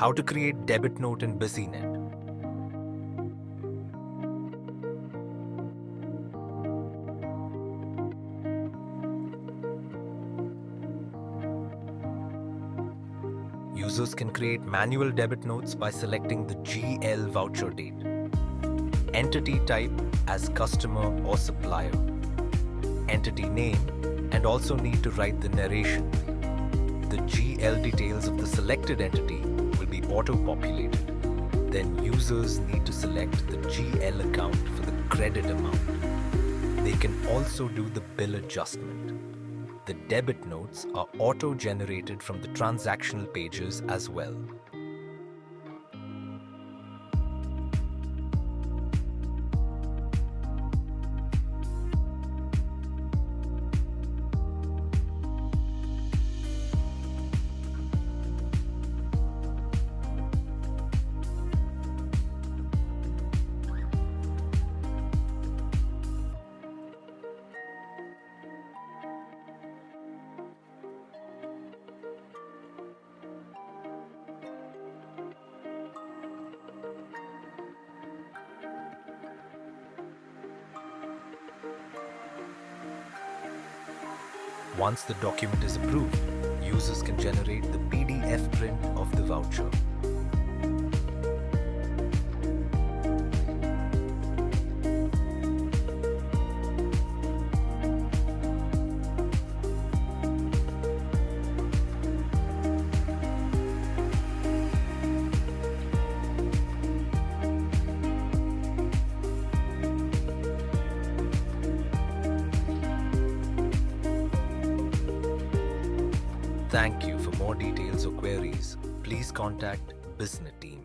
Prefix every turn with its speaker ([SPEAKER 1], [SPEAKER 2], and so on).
[SPEAKER 1] How to create Debit Note in Businet. Users can create manual debit notes by selecting the GL voucher date, entity type as customer or supplier, entity name, and also need to write the narration. The GL details of the selected entity will be auto-populated. Then users need to select the GL account for the credit amount. They can also do the bill adjustment. The debit notes are auto-generated from the transactional pages as well. Once the document is approved, users can generate the PDF print of the voucher. Thank you. For more details or queries, please contact Businet team.